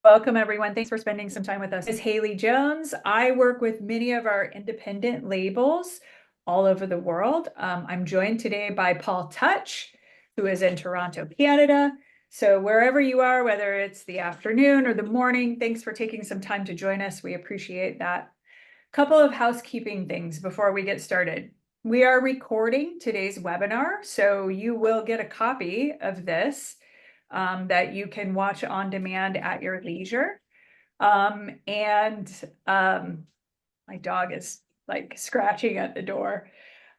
Welcome, everyone. Thanks for spending some time with us. This is Haley Jones. I work with many of our independent labels all over the world. I'm joined today by Paul Touch, who is in Toronto, Canada. So wherever you are, whether it's the afternoon or the morning, thanks for taking some time to join us. We appreciate that. Couple of housekeeping things before we get started. We are recording today's webinar, so you will get a copy of this that you can watch on demand at your leisure. My dog is like scratching at the door.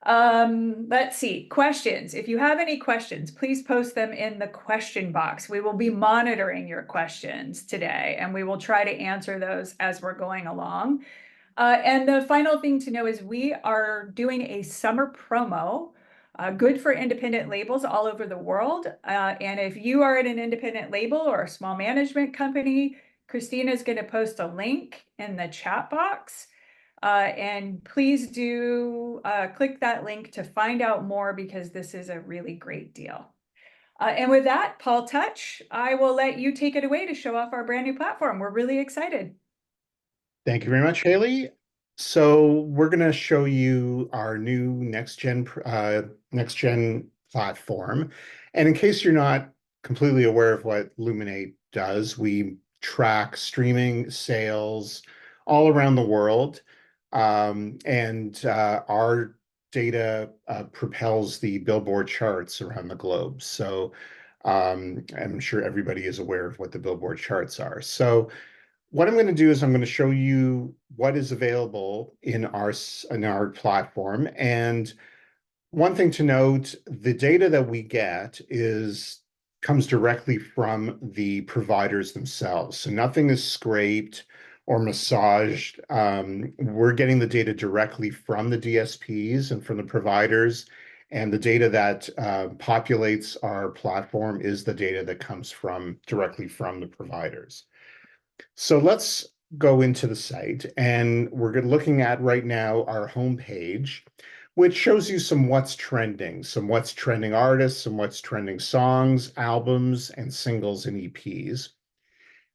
Let's see, questions. If you have any questions, please post them in the question box. We will be monitoring your questions today, and we will try to answer those as we're going along. And the final thing to know is we are doing a summer promo, good for independent labels all over the world. And if you are at an independent label or a small management company, Christina is going to post a link in the chat box. And please do click that link to find out more, because this is a really great deal. And with that, Paul Touch, I will let you take it away to show off our brand new platform. We're really excited. Thank you very much, Haley. So we're going to show you our new next-gen platform. And in case you're not completely aware of what Luminate does, we track streaming sales all around the world. Our data propels the Billboard charts around the globe. So I'm sure everybody is aware of what the Billboard charts are. So what I'm going to do is I'm going to show you what is available in our platform. And one thing to note, the data that we get comes directly from the providers themselves. So nothing is scraped or massaged. We're getting the data directly from the DSPs and from the providers. And the data that populates our platform is the data that comes directly from the providers. So let's go into the site, and we're looking at right now our homepage, which shows you some what's trending artists, some what's trending songs, albums, and singles and EPs.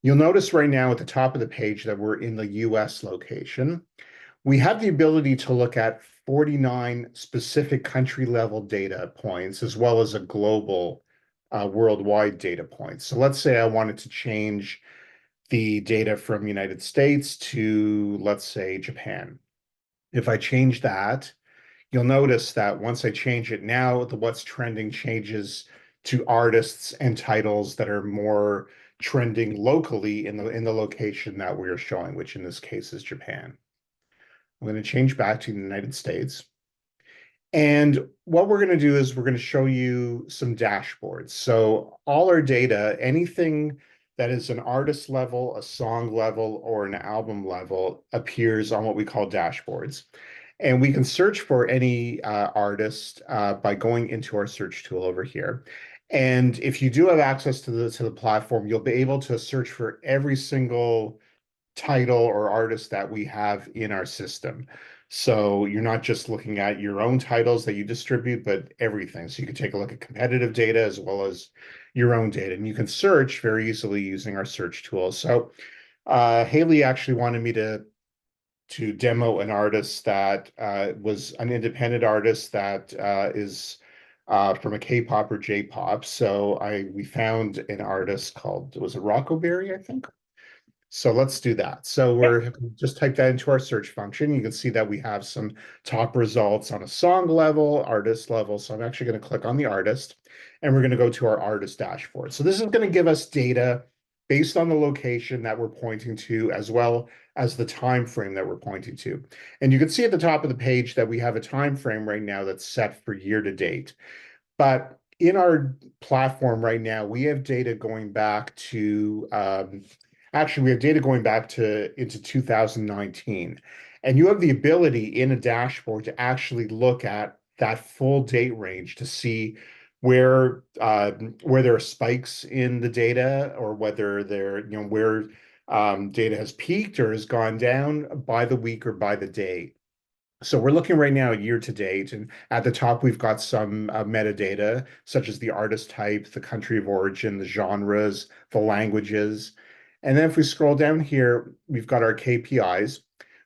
You'll notice right now at the top of the page that we're in the US location. We have the ability to look at 49 specific country level data points, as well as a global worldwide data point. So let's say I wanted to change the data from United States to, let's say, Japan. If I change that, you'll notice that once I change it, now the what's trending changes to artists and titles that are more trending locally in the location that we're showing, which in this case is Japan. I'm going to change back to the United States. And what we're going to do is we're going to show you some dashboards. So all our data, anything that is an artist level, a song level, or an album level appears on what we call dashboards. And we can search for any artist by going into our search tool over here. And if you do have access to the platform, you'll be able to search for every single title or artist that we have in our system. So you're not just looking at your own titles that you distribute, but everything. So you can take a look at competitive data as well as your own data. And you can search very easily using our search tool. So Haley actually wanted me to demo an artist that was an independent artist that is from a K-pop or J-pop. So we found an artist called, was it Rockoberry, I think? So let's do that. So we're just type that into our search function. You can see that we have some top results on a song level, artist level. So I'm actually going to click on the artist, and we're going to go to our artist dashboard. So this is going to give us data based on the location that we're pointing to, as well as the time frame that we're pointing to. And you can see at the top of the page that we have a time frame right now that's set for year to date. But in our platform right now, we have data going back to actually, we have data going back into 2019, and you have the ability in a dashboard to actually look at that full date range to see where there are spikes in the data, or whether where data has peaked or has gone down by the week or by the day. So we're looking right now year to date, and at the top we've got some metadata such as the artist type, the country of origin, the genres, the languages. And then if we scroll down here, we've got our KPIs,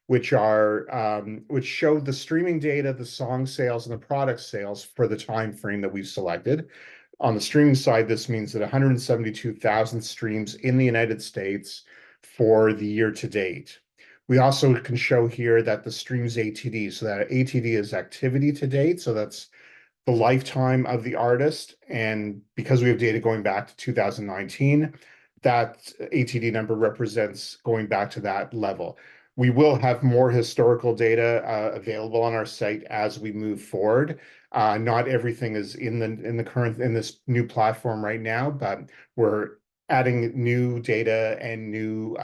which are which show the streaming data, the song sales, and the product sales for the time frame that we've selected. On the streaming side, this means that 172,000 streams in the United States for the year to date. We also can show here that the streams ATD, so that ATD is activity to date, so that's the lifetime of the artist. And because we have data going back to 2019, that ATD number represents going back to that level. We will have more historical data available on our site as we move forward. Not everything is in this new platform right now, but we're adding new data and new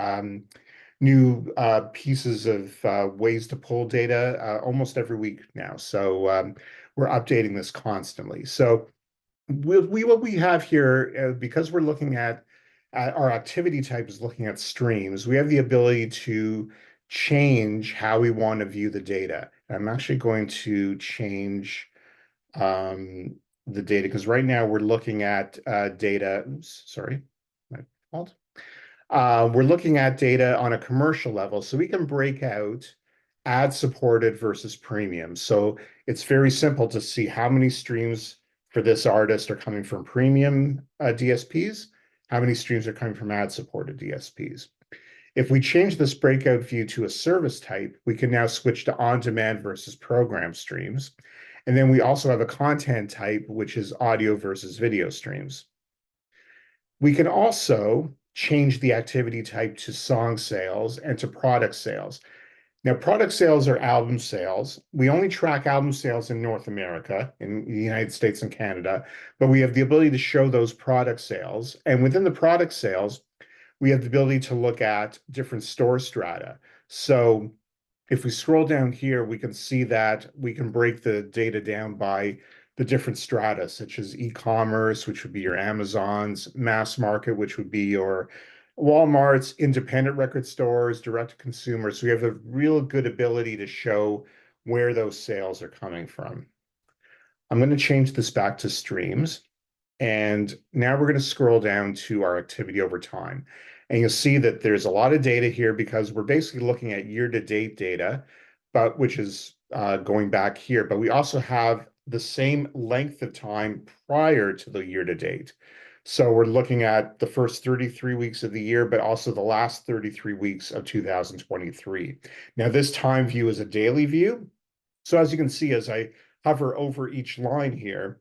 pieces of ways to pull data almost every week now. So we're updating this constantly. So what we have here, because we're looking at our activity type is looking at streams, we have the ability to change how we want to view the data. I'm actually going to change the data because right now we're looking at data. Oops, sorry, my fault. We're looking at data on a commercial level, so we can break out ad-supported versus premium. So it's very simple to see how many streams for this artist are coming from premium DSPs, how many streams are coming from ad-supported DSPs. If we change this breakout view to a service type, we can now switch to on-demand versus program streams. And then we also have a content type, which is audio versus video streams. We can also change the activity type to song sales and to product sales. Now, product sales are album sales. We only track album sales in North America, in the United States and Canada, but we have the ability to show those product sales. And within the product sales, we have the ability to look at different store strata. So if we scroll down here, we can see that we can break the data down by the different strata, such as e-commerce, which would be your Amazons, mass market, which would be your Walmarts, independent record stores, direct to consumer. So we have a real good ability to show where those sales are coming from. I'm going to change this back to streams. And now we're going to scroll down to our activity over time. And you'll see that there's a lot of data here because we're basically looking at year-to-date data, but which is going back here. But we also have the same length of time prior to the year-to-date. So we're looking at the first 33 weeks of the year, but also the last 33 weeks of 2023. Now, this time view is a daily view. So as you can see, as I hover over each line here,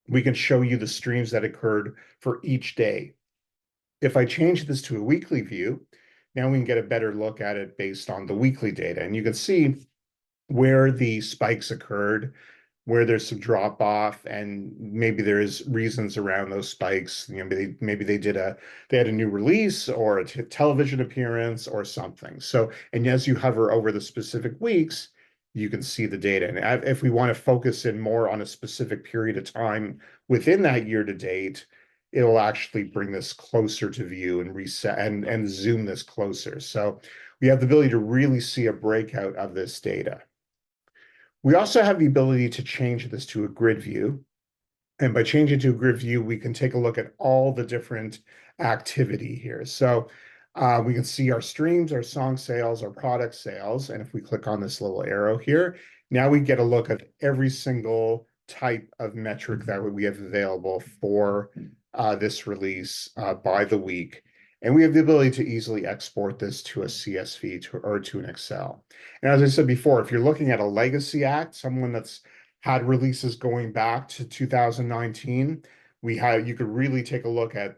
we can show you the streams that occurred for each day. If I change this to a weekly view, now we can get a better look at it based on the weekly data. And you can see where the spikes occurred, where there's some drop off, and maybe there's reasons around those spikes. You know, maybe they had a new release or a television appearance or something. So, and as you hover over the specific weeks, you can see the data. And if we want to focus in more on a specific period of time within that year to date, it'll actually bring this closer to view and reset and zoom this closer. So we have the ability to really see a breakout of this data. We also have the ability to change this to a grid view. And by changing to a grid view, we can take a look at all the different activity here. So we can see our streams, our song sales, our product sales. And if we click on this little arrow here, now we get a look at every single type of metric that we have available for this release by the week. And we have the ability to easily export this to a CSV or to an Excel. And as I said before, if you're looking at a legacy act, someone that's had releases going back to 2019, you could really take a look at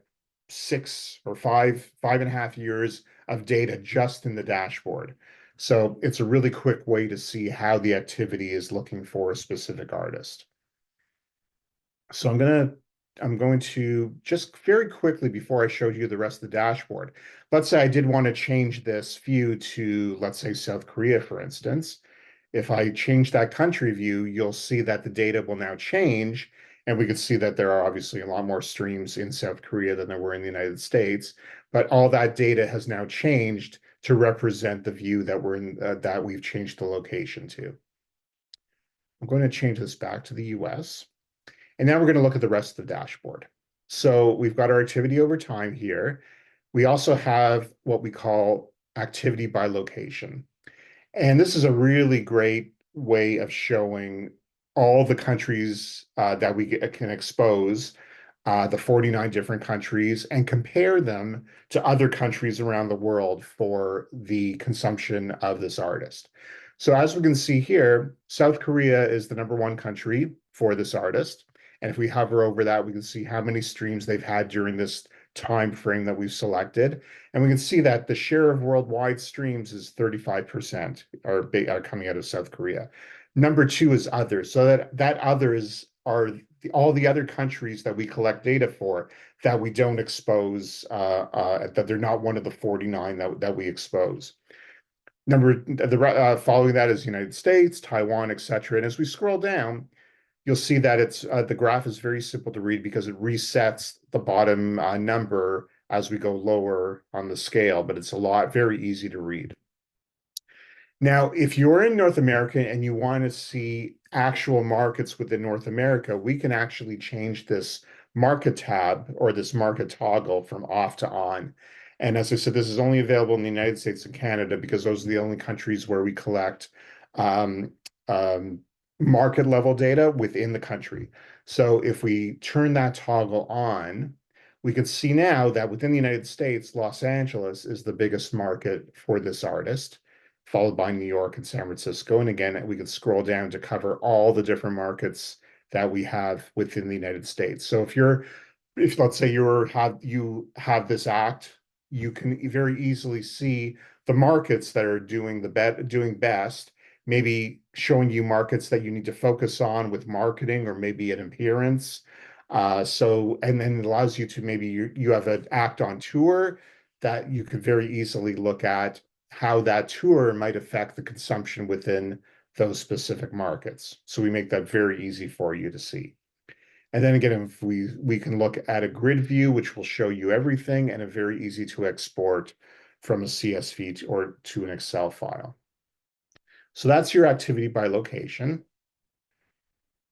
6 or 5.5 years of data just in the dashboard. So it's a really quick way to see how the activity is looking for a specific artist. So I'm going to just very quickly, before I showed you the rest of the dashboard, let's say I did want to change this view to, let's say, South Korea, for instance. If I change that country view, you'll see that the data will now change. And we could see that there are obviously a lot more streams in South Korea than there were in the United States. But all that data has now changed to represent the view that we're in, that we've changed the location to. I'm going to change this back to the US. And now we're going to look at the rest of the dashboard. So we've got our activity over time here. We also have what we call activity by location. And this is a really great way of showing all the countries that we can expose, the 49 different countries, and compare them to other countries around the world for the consumption of this artist. So as we can see here, South Korea is the #1 country for this artist. And if we hover over that, we can see how many streams they've had during this time frame that we've selected. And we can see that the share of worldwide streams is 35% are coming out of South Korea. #2 is others. So that others are all the other countries that we collect data for that we don't expose, that they're not one of the 49 that we expose. Following that is United States, Taiwan, etc. And as we scroll down, you'll see that the graph is very simple to read because it resets the bottom number as we go lower on the scale, but it's very easy to read. Now, if you're in North America and you want to see actual markets within North America, we can actually change this market tab or this market toggle from off to on. And as I said, this is only available in the United States and Canada because those are the only countries where we collect um, um, market level data within the country. So if we turn that toggle on, we can see now that within the United States, Los Angeles is the biggest market for this artist, followed by New York and San Francisco. And again, we could scroll down to cover all the different markets that we have within the United States. So if let's say you have this act, you can very easily see the markets that are doing best, maybe showing you markets that you need to focus on with marketing or maybe an appearance. And then it allows you to maybe you have an act on tour that you could very easily look at how that tour might affect the consumption within those specific markets. So we make that very easy for you to see. And then again, if we can look at a grid view, which will show you everything, and a very easy to export from a CSV or to an Excel file. So that's your activity by location.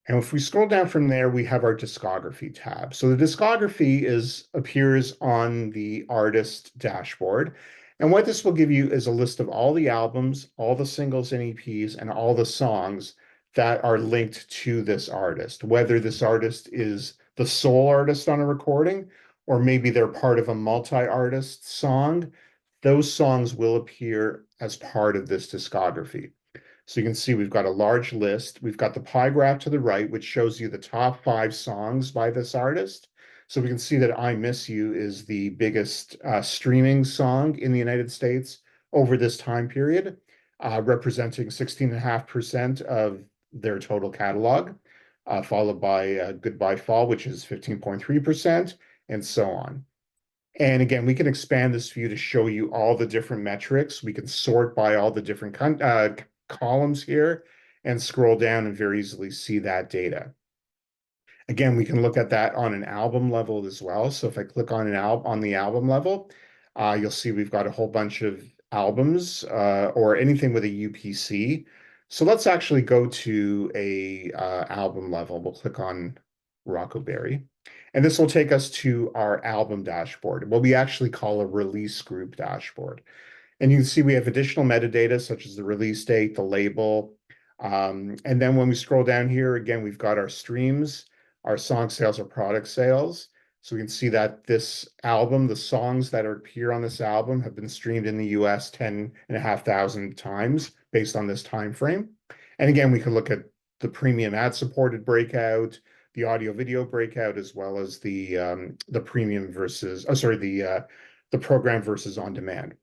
And if we scroll down from there, we have our discography tab. So the discography appears on the artist dashboard. And what this will give you is a list of all the albums, all the singles and EPs, and all the songs that are linked to this artist, whether this artist is the sole artist on a recording, or maybe they're part of a multi-artist song. Those songs will appear as part of this discography. So you can see we've got a large list. We've got the pie graph to the right, which shows you the top 5 songs by this artist. So we can see that I Miss You is the biggest streaming song in the United States over this time period, representing 16.5% of their total catalog, followed by Goodbye Fall, which is 15.3%, and so on. And again, we can expand this view to show you all the different metrics. We can sort by all the different columns here and scroll down and very easily see that data. Again, we can look at that on an album level as well. So if I click on the album level, you'll see we've got a whole bunch of albums or anything with a UPC. So let's actually go to a album level. We'll click on Rockaberry. And this will take us to our album dashboard, what we actually call a release group dashboard. And you can see we have additional metadata such as the release date, the label. And then when we scroll down here, again, we've got our streams, our song sales, our product sales. So we can see that this album, the songs that appear on this album have been streamed in the US 10,500 times based on this time frame. And again, we can look at the premium ad-supported breakout, the audio video breakout, as well as the premium versus, the program versus on demand.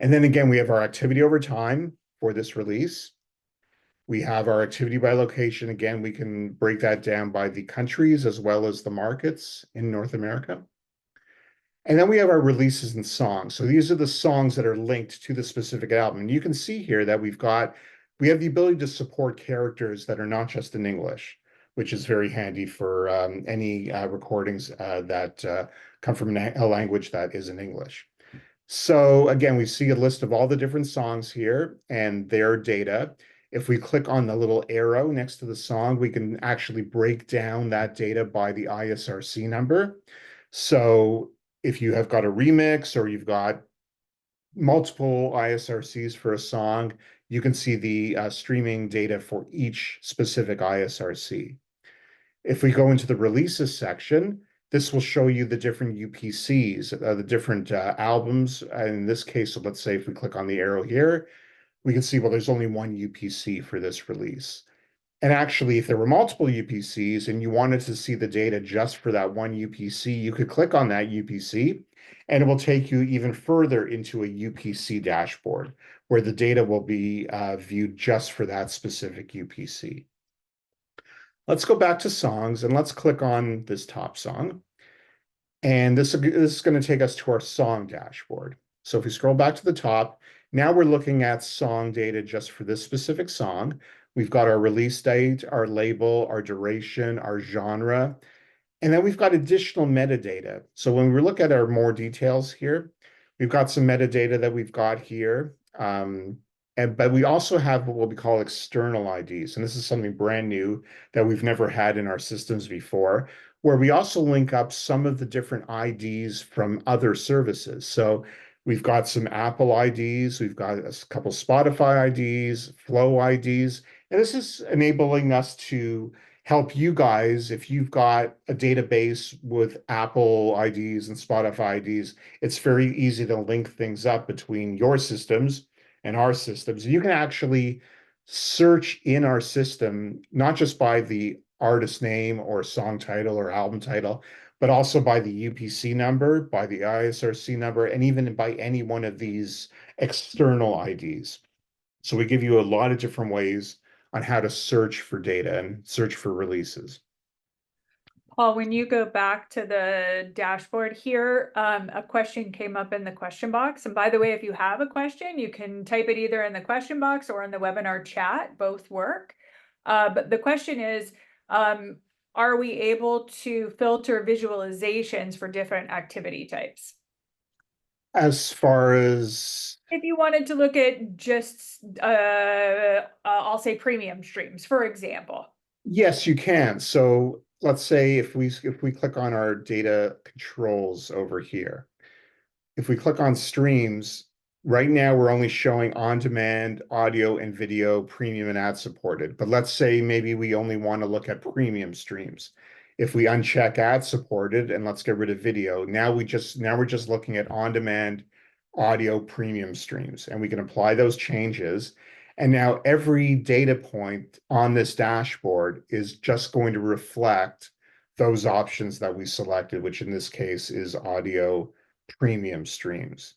And then again, we have our activity over time for this release. We have our activity by location. Again, we can break that down by the countries as well as the markets in North America. And then we have our releases and songs. So these are the songs that are linked to the specific album. And you can see here that we have the ability to support characters that are not just in English, which is very handy for any recordings that come from a language that is in English. So again, we see a list of all the different songs here and their data. If we click on the little arrow next to the song, we can actually break down that data by the ISRC number. So if you have got a remix or you've got multiple ISRCs for a song, you can see the streaming data for each specific ISRC. If we go into the releases section, this will show you the different UPCs, the different albums. And in this case, so let's say if we click on the arrow here, we can see, well, there's only one UPC for this release. And actually, if there were multiple UPCs and you wanted to see the data just for that one UPC, you could click on that UPC and it will take you even further into a UPC dashboard where the data will be viewed just for that specific UPC. Let's go back to songs and let's click on this top song. And this is going to take us to our song dashboard. So if we scroll back to the top, now we're looking at song data just for this specific song. We've got our release date, our label, our duration, our genre, and then we've got additional metadata. So when we look at our more details here, we've got some metadata that we've got here. But we also have what we call external IDs. And this is something brand new that we've never had in our systems before, where we also link up some of the different IDs from other services. So we've got some Apple IDs, we've got a couple Spotify IDs, Flow IDs, and this is enabling us to help you guys if you've got a database with Apple IDs and Spotify IDs. It's very easy to link things up between your systems and our systems. You can actually search in our system, not just by the artist name or song title or album title, but also by the UPC number, by the ISRC number, and even by any one of these external IDs. So we give you a lot of different ways on how to search for data and search for releases. Paul, when you go back to the dashboard here, a question came up in the question box. And by the way, if you have a question, you can type it either in the question box or in the webinar chat, both work. But the question is, are we able to filter visualizations for different activity types? As far as If you wanted to look at just, I'll say premium streams, for example. yes, you can. So let's say if we click on our data controls over here, if we click on streams, right now we're only showing on-demand audio and video, premium and ad supported. But let's say maybe we only want to look at premium streams. If we uncheck ad supported and let's get rid of video, now we're just looking at on-demand audio premium streams, and we can apply those changes. And now every data point on this dashboard is just going to reflect those options that we selected, which in this case is audio premium streams.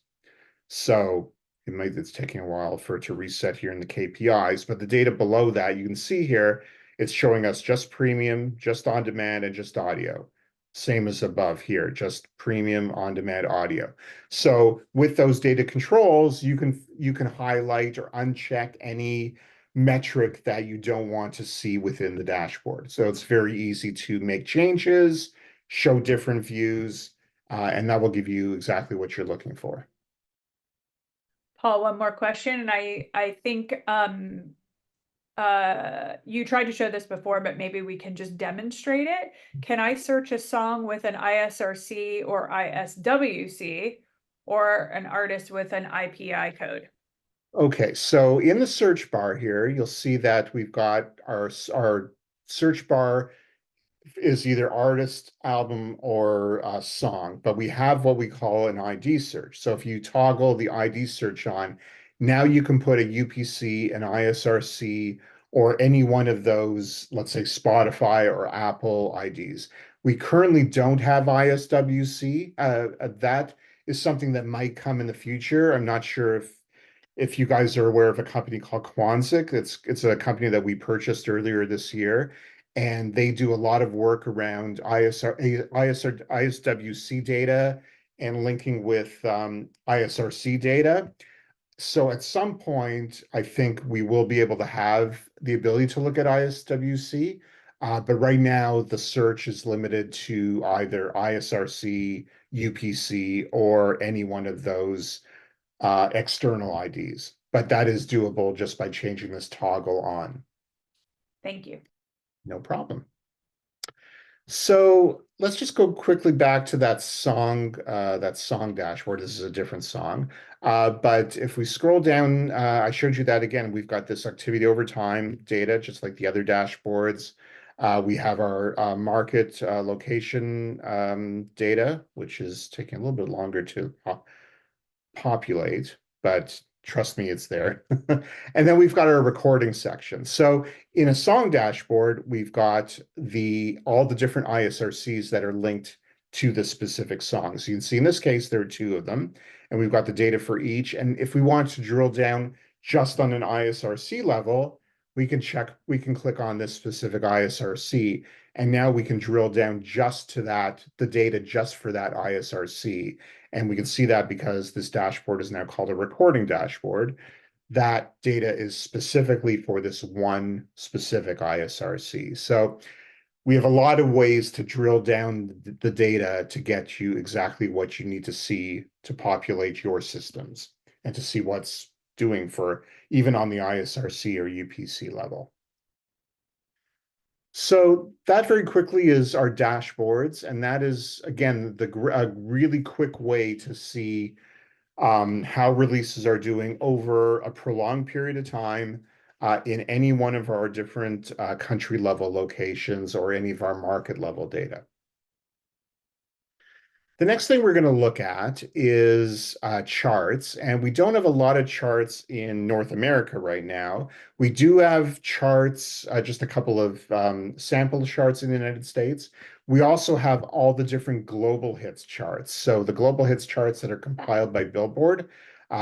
So it's taking a while for it to reset here in the KPIs, but the data below that, you can see here, it's showing us just premium, just on demand, and just audio. Same as above here, just premium on demand audio. So with those data controls, you can highlight or uncheck any metric that you don't want to see within the dashboard. So it's very easy to make changes, show different views, and that will give you exactly what you're looking for. Paul, one more question, and I think you tried to show this before, but maybe we can just demonstrate it. Can I search a song with an ISRC or ISWC or an artist with an IPI code? Okay, so in the search bar here, you'll see that we've got our search bar is either artist, album, or song, but we have what we call an ID search. So if you toggle the ID search on, now you can put a UPC, an ISRC, or any one of those, let's say Spotify or Apple IDs. We currently don't have ISWC. That is something that might come in the future. I'm not sure if you guys are aware of a company called Quantic. It's a company that we purchased earlier this year, and they do a lot of work around ISWC data and linking with ISRC data. So at some point, I think we will be able to have the ability to look at ISWC, but right now the search is limited to either ISRC, UPC, or any one of those external IDs. But that is doable just by changing this toggle on. Thank you. No problem. So let's just go quickly back to that song dashboard. This is a different song. But if we scroll down, I showed you that again. We've got this activity over time data, just like the other dashboards. We have our market location data, which is taking a little bit longer to populate, but trust me, it's there. And then we've got our recording section. So in a song dashboard, we've got all the different ISRCs that are linked to the specific song. So you can see in this case, there are two of them, and we've got the data for each. And if we want to drill down just on an ISRC level, we can click on this specific ISRC, and now we can drill down just to the data just for that ISRC. And we can see that because this dashboard is now called a recording dashboard. That data is specifically for this one specific ISRC. So we have a lot of ways to drill down the data to get you exactly what you need to see to populate your systems and to see what's doing for even on the ISRC or UPC level. So that very quickly is our dashboards, and that is, again, a really quick way to see how releases are doing over a prolonged period of time in any one of our different country level locations or any of our market level data. The next thing we're going to look at is charts, and we don't have a lot of charts in North America right now. We do have charts, just a couple of sample charts in the United States. We also have all the different global hits charts. So the global hits charts that are compiled by Billboard.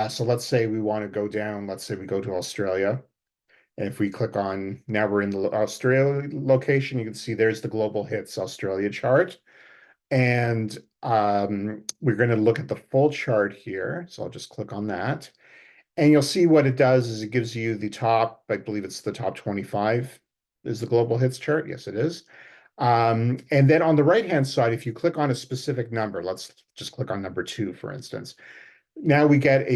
So let's say we want to go down, let's say we go to Australia. And if we click on, now we're in the Australia location, you can see there's the global hits Australia chart. And we're going to look at the full chart here. So I'll just click on that. And you'll see what it does is it gives you the top, I believe it's the top 25 is the global hits chart. Yes, it is. And then on the right-hand side, if you click on a specific number, let's just click on number 2, for instance. Now we get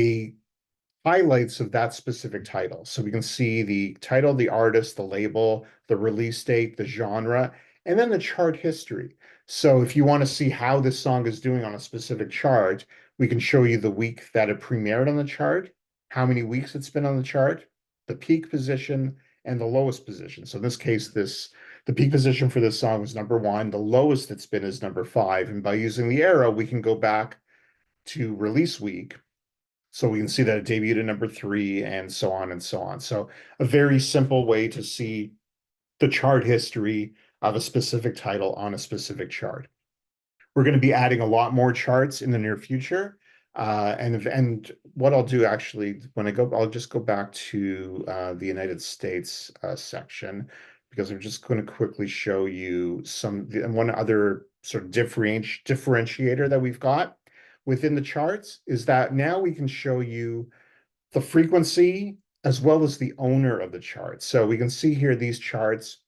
highlights of that specific title. So we can see the title, the artist, the label, the release date, the genre, and then the chart history. So if you want to see how this song is doing on a specific chart, we can show you the week that it premiered on the chart, how many weeks it's been on the chart, the peak position, and the lowest position. So in this case, the peak position for this song is number 1. The lowest it's been is number 5. And by using the arrow, we can go back to release week. So we can see that it debuted at number 3 and so on and so on. So a very simple way to see the chart history of a specific title on a specific chart. We're going to be adding a lot more charts in the near future. And what I'll do actually, I'll just go back to the United States section, because I'm just going to quickly show you one other sort of differentiator that we've got within the charts is that now we can show you the frequency as well as the owner of the chart. So we can see here these charts.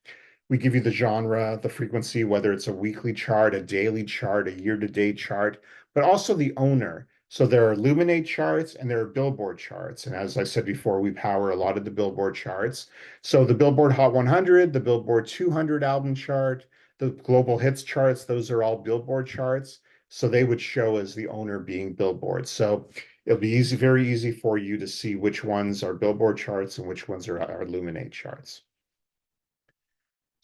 We give you the genre, the frequency, whether it's a weekly chart, a daily chart, a year-to-date chart, but also the owner. So there are Luminate charts and there are Billboard charts. And as I said before, we power a lot of the Billboard charts. So the Billboard Hot 100, the Billboard 200 album chart, the Global Hits charts, those are all Billboard charts. So they would show as the owner being Billboard. So it'll be very easy for you to see which ones are Billboard charts and which ones are Luminate charts.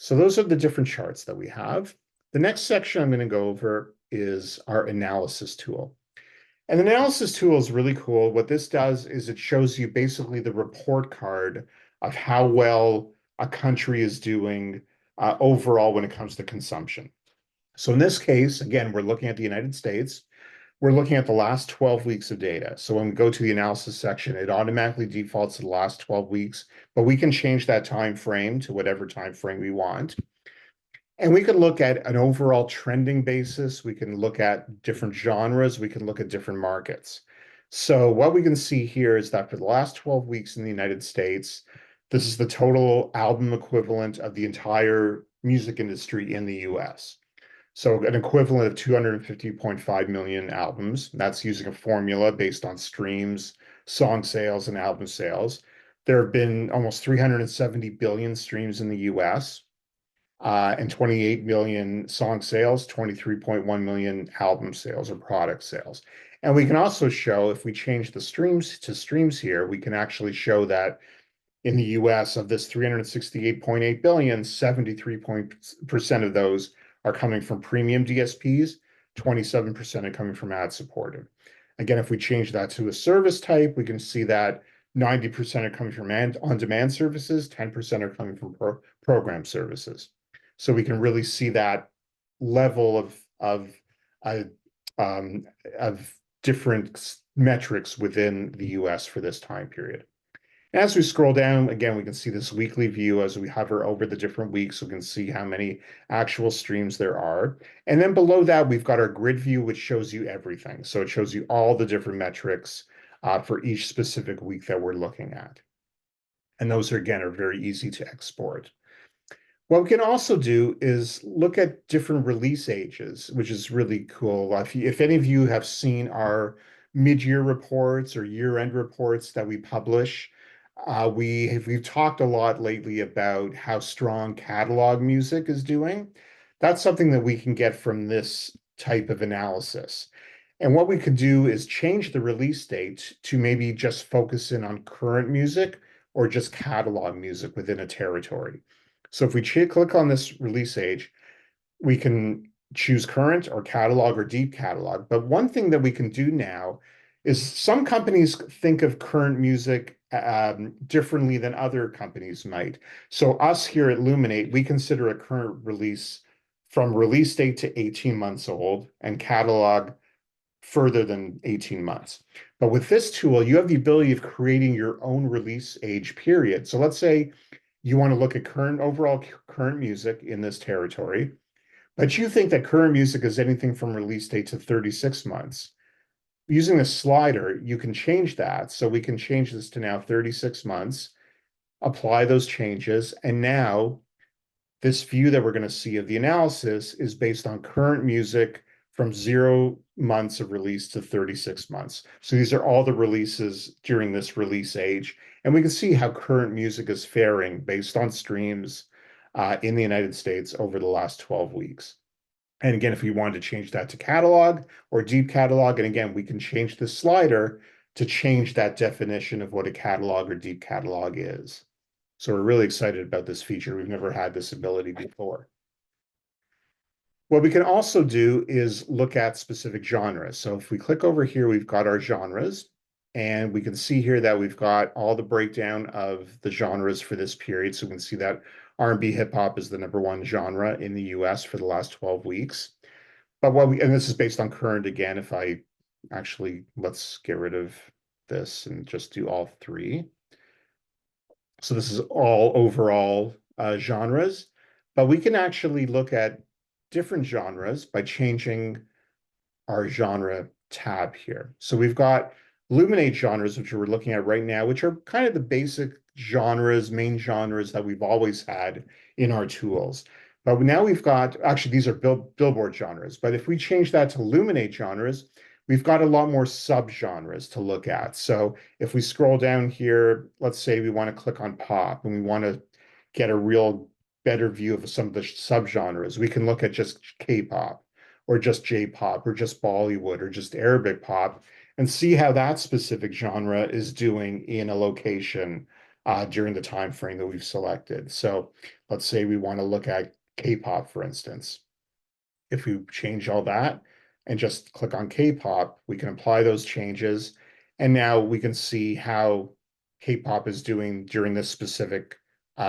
So those are the different charts that we have. The next section I'm going to go over is our analysis tool. And the analysis tool is really cool. What this does is it shows you basically the report card of how well a country is doing overall when it comes to consumption. So in this case, again, we're looking at the United States. We're looking at the last 12 weeks of data. So when we go to the analysis section, it automatically defaults to the last 12 weeks, but we can change that time frame to whatever time frame we want. And we can look at an overall trending basis. We can look at different genres. We can look at different markets. So what we can see here is that for the last 12 weeks in the United States, this is the total album equivalent of the entire music industry in the US. So an equivalent of 250.5 million albums. That's using a formula based on streams, song sales, and album sales. There have been almost 370 billion streams in the US. and 28 million song sales, 23.1 million album sales or product sales. And we can also show, if we change the streams to streams here, we can actually show that in the US of this 368.8 billion, 73% of those are coming from premium DSPs, 27% are coming from ad supported. Again, if we change that to a service type, we can see that 90% are coming from on-demand services, 10% are coming from program services. So we can really see that level uh, of different metrics within the US for this time period. As we scroll down, again, we can see this weekly view as we hover over the different weeks. We can see how many actual streams there are. And then below that, we've got our grid view, which shows you everything. So it shows you all the different metrics for each specific week that we're looking at. And those, again, are very easy to export. What we can also do is look at different release ages, which is really cool. If any of you have seen our mid-year reports or year-end reports that we publish, we've talked a lot lately about how strong catalog music is doing. That's something that we can get from this type of analysis. And what we could do is change the release date to maybe just focus in on current music or just catalog music within a territory. So if we click on this release age, we can choose current or catalog or deep catalog. But one thing that we can do now is some companies think of current music differently than other companies might. So us here at Luminate, we consider a current release from release date to 18 months old and catalog further than 18 months. But with this tool, you have the ability of creating your own release age period. So let's say you want to look at overall current music in this territory, but you think that current music is anything from release date to 36 months. Using a slider, you can change that. So we can change this to now 36 months, apply those changes, and now this view that we're going to see of the analysis is based on current music from 0 months of release to 36 months. So these are all the releases during this release age. And we can see how current music is faring based on streams in the United States over the last 12 weeks. And again, if we wanted to change that to catalog or deep catalog, and again, we can change the slider to change that definition of what a catalog or deep catalog is. So we're really excited about this feature. We've never had this ability before. What we can also do is look at specific genres. So if we click over here, we've got our genres, and we can see here that we've got all the breakdown of the genres for this period. So we can see that R&B hip hop is the #1 genre in the US for the last 12 weeks. But and this is based on current again, if I actually, let's get rid of this and just do all three. So this is all overall genres, but we can actually look at different genres by changing our genre tab here. So we've got Luminate genres, which we're looking at right now, which are kind of the basic genres, main genres that we've always had in our tools. But now we've got, actually, these are Billboard genres. But if we change that to Luminate genres, we've got a lot more subgenres to look at. So if we scroll down here, let's say we want to click on pop and we want to get a real better view of some of the subgenres. We can look at just K-pop or just J-pop or just Bollywood or just Arabic pop and see how that specific genre is doing in a location during the time frame that we've selected. So let's say we want to look at K-pop, for instance. If we change all that and just click on K-pop, we can apply those changes. And now we can see how K-pop is doing during this specific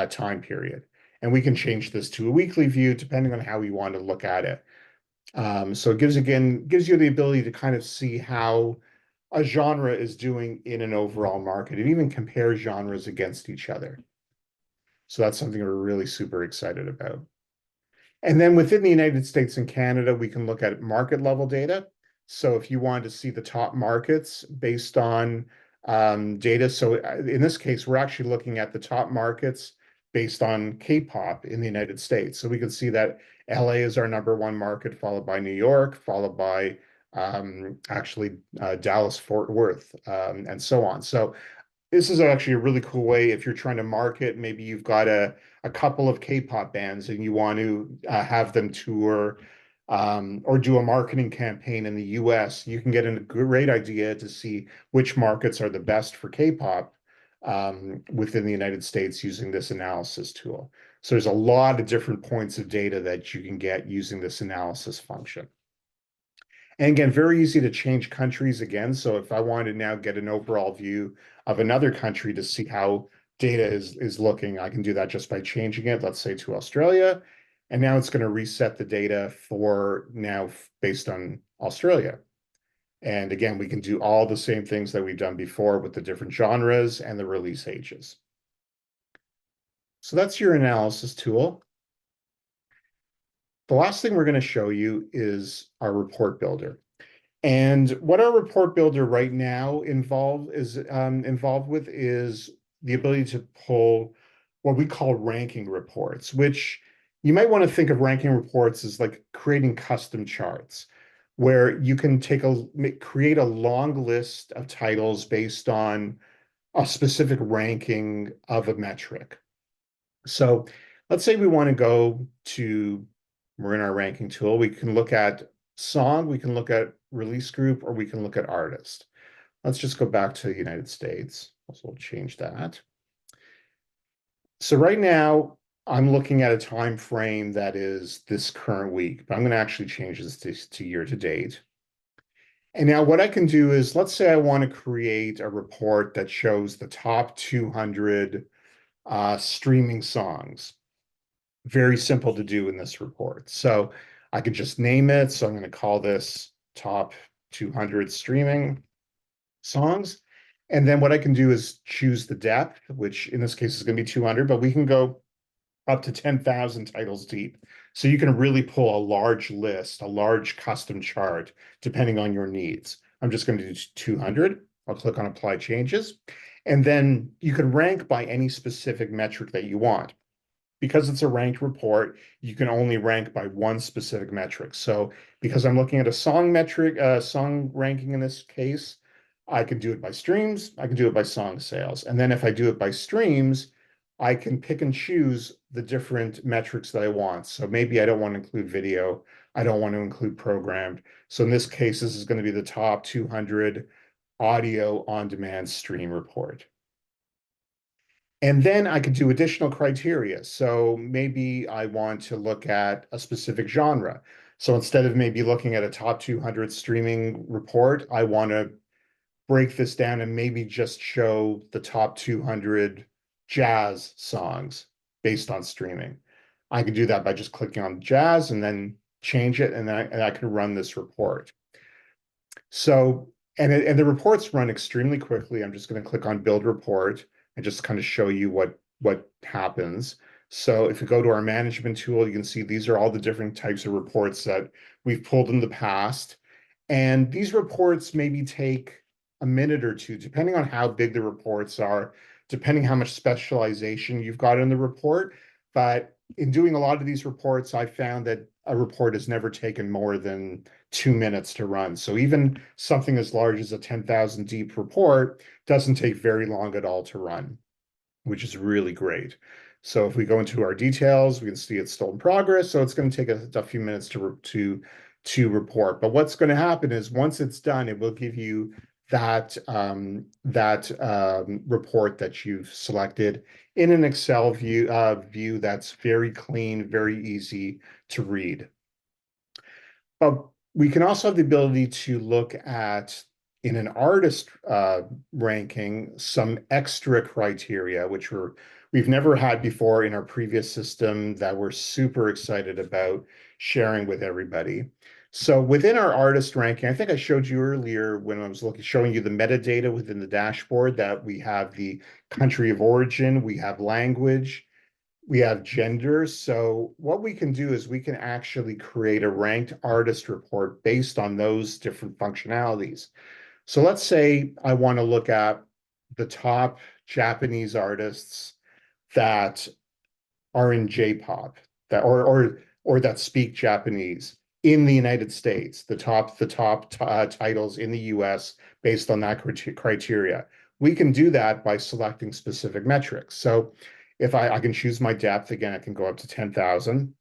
time period. And we can change this to a weekly view depending on how we want to look at it. So it gives you the ability to kind of see how a genre is doing in an overall market and even compare genres against each other. So that's something we're really super excited about. And then within the United States and Canada, we can look at market level data. So if you wanted to see the top markets based on data, so in this case, we're actually looking at the top markets based on K-pop in the United States. So we can see that LA is our #1 market, followed by New York, followed by Dallas, Fort Worth, and so on. So this is actually a really cool way if you're trying to market, maybe you've got a a couple of K-pop bands and you want to have them tour or do a marketing campaign in the US, you can get a great idea to see which markets are the best for K-pop within the United States using this analysis tool. So there's a lot of different points of data that you can get using this analysis function. And again, very easy to change countries again. So if I want to now get an overall view of another country to see how data is looking, I can do that just by changing it, let's say to Australia. And now it's going to reset the data for now based on Australia. And again, we can do all the same things that we've done before with the different genres and the release ages. So that's your analysis tool. The last thing we're going to show you is our report builder. And what our report builder right now involved with is the ability to pull what we call ranking reports, which you might want to think of ranking reports as like creating custom charts, where you can create a long list of titles based on a specific ranking of a metric. So let's say we want to we're in our ranking tool, we can look at song, we can look at release group, or we can look at artist. Let's just go back to the United States. So we'll change that. So right now, I'm looking at a time frame that is this current week, but I'm going to actually change this to year to date. And now what I can do is, let's say I want to create a report that shows the top 200 streaming songs. Very simple to do in this report. So I could just name it. So I'm going to call this top 200 streaming songs. And then what I can do is choose the depth, which in this case is going to be 200, but we can go up to 10,000 titles deep. So you can really pull a large list, a large custom chart, depending on your needs. I'm just going to do 200. I'll click on Apply Changes. And then you can rank by any specific metric that you want. Because it's a ranked report, you can only rank by one specific metric. So because I'm looking at a song metric, song ranking in this case, I can do it by streams, I can do it by song sales. And then if I do it by streams, I can pick and choose the different metrics that I want. So maybe I don't want to include video, I don't want to include programmed. So in this case, this is going to be the top 200 audio on-demand stream report. And then I could do additional criteria. So maybe I want to look at a specific genre. So instead of maybe looking at a top 200 streaming report, I want to break this down and maybe just show the top 200 jazz songs based on streaming. I could do that by just clicking on jazz and then change it, and then I can run this report. So, and the reports run extremely quickly. I'm just going to click on Build Report and just kind of show you what happens. So if you go to our management tool, you can see these are all the different types of reports that we've pulled in the past. And these reports maybe take a minute or two, depending on how big the reports are, depending how much specialization you've got in the report. But in doing a lot of these reports, I found that a report has never taken more than 2 minutes to run. So even something as large as a 10,000 deep report doesn't take very long at all to run, which is really great. So if we go into our details, we can see it's still in progress. So it's going to take a few minutes to report. But what's going to happen is once it's done, it will give you that report that you've selected in an Excel view that's very clean, very easy to read. But we can also have the ability to look at, in an artist ranking, some extra criteria, which we've never had before in our previous system, that we're super excited about sharing with everybody. So within our artist ranking, I think I showed you earlier when I was showing you the metadata within the dashboard, that we have the country of origin, we have language, we have gender. So what we can do is we can actually create a ranked artist report based on those different functionalities. So let's say I want to look at the top Japanese artists that are in J-pop, that or that speak Japanese in the United States, the top titles in the US based on that criteria. We can do that by selecting specific metrics. So If I can choose my depth, again, I can go up to 10,000.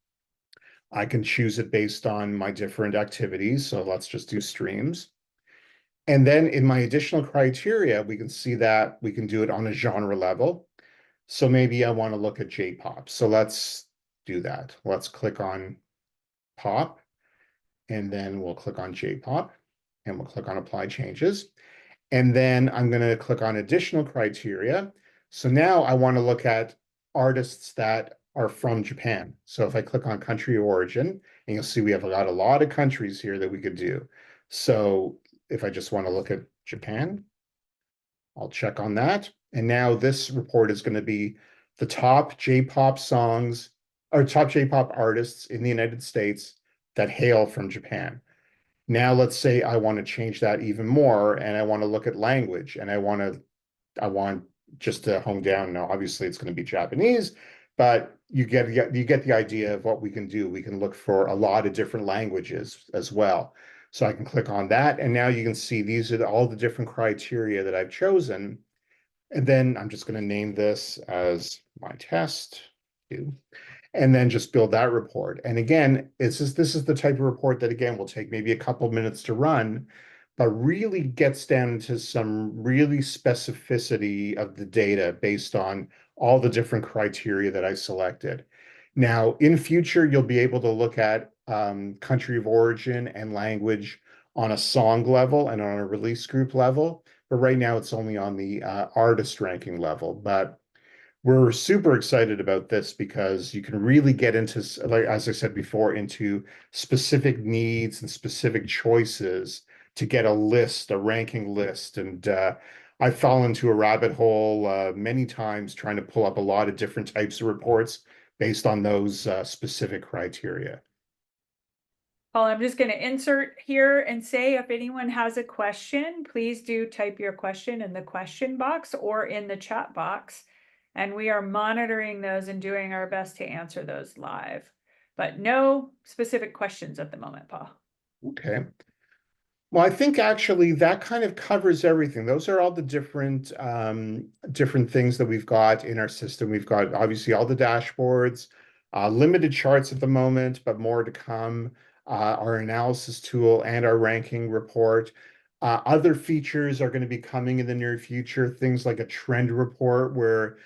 I can choose it based on my different activities. So let's just do streams. And then in my additional criteria, we can see that we can do it on a genre level. So maybe I want to look at J-pop. So let's do that. Let's click on pop, and then we'll click on J-pop, and we'll click on apply changes. And then I'm going to click on additional criteria. So now I want to look at artists that are from Japan. So if I click on country of origin, and you'll see we have got a lot of countries here that we could do. So if I just want to look at Japan, I'll check on that. And now this report is going to be the top J-pop songs or top J-pop artists in the United States that hail from Japan. Now let's say I want to change that even more and I want to look at language and I want just to hone down. Now, obviously it's going to be Japanese, but you get the idea of what we can do. We can look for a lot of different languages as well. So I can click on that. And now you can see these are all the different criteria that I've chosen. And then I'm just going to name this as my test 2, and then just build that report. And again, this is the type of report that, again, will take maybe a couple minutes to run, but really gets down to some really specificity of the data based on all the different criteria that I selected. Now, in future, you'll be able to look at country of origin and language on a song level and on a release group level. But right now, it's only on the artist ranking level. But we're super excited about this because you can really get into, like, as I said before, into specific needs and specific choices to get a list, a ranking list. And I fell into a rabbit hole many times trying to pull up a lot of different types of reports based on those specific criteria. Paul, I'm just going to insert here and say if anyone has a question, please do type your question in the question box or in the chat box. And we are monitoring those and doing our best to answer those live. But no specific questions at the moment, Paul. Okay. Well, I think actually that kind of covers everything. Those are all the different things that we've got in our system. We've got obviously all the dashboards, limited charts at the moment, but more to come. Our analysis tool and our ranking report. Other features are going to be coming in the near future. Things like a trend report, where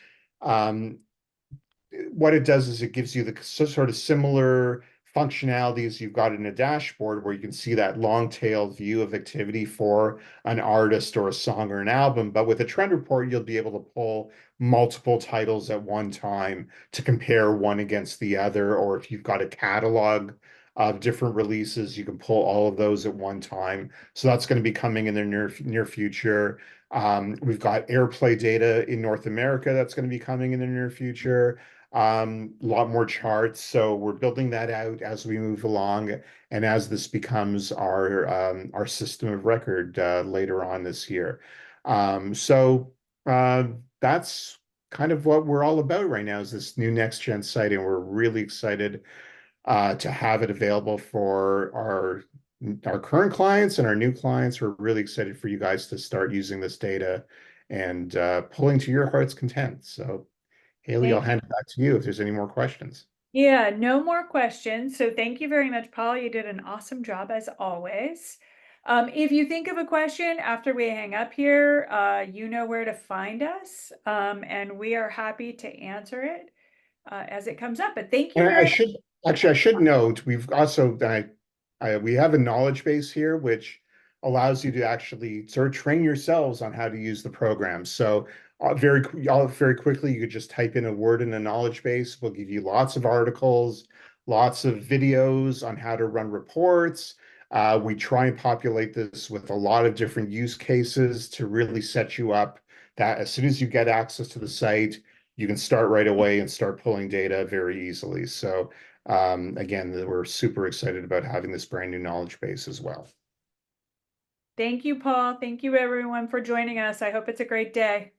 what it does is it gives you the sort of similar functionalities you've got in a dashboard where you can see that long tail view of activity for an artist or a song or an album. But with a trend report, you'll be able to pull multiple titles at one time to compare one against the other. Or if you've got a catalog of different releases, you can pull all of those at one time. So that's going to be coming in the near future. We've got airplay data in North America that's going to be coming in the near future. A lot more charts. So we're building that out as we move along and as this becomes our system of record later on this year. That's kind of what we're all about right now, is this new next-gen site, and we're really excited to have it available for our current clients and our new clients. We're really excited for you guys to start using this data and pulling to your heart's content. So Haley, I'll hand it back to you if there's any more questions. Yeah, no more questions. So thank you very much, Paul. You did an awesome job as always. If you think of a question after we hang up here, you know where to find us, and we are happy to answer it as it comes up. But thank you And very I should note, we've also we have a knowledge base here, which allows you to actually sort of train yourselves on how to use the program. So very quickly, you could just type in a word in a knowledge base. We'll give you lots of articles, lots of videos on how to run reports. We try and populate this with a lot of different use cases to really set you up that as soon as you get access to the site, you can start right away and start pulling data very easily. So again, we're super excited about having this brand new knowledge base as well. Thank you, Paul. Thank you, everyone, for joining us. I hope it's a great day.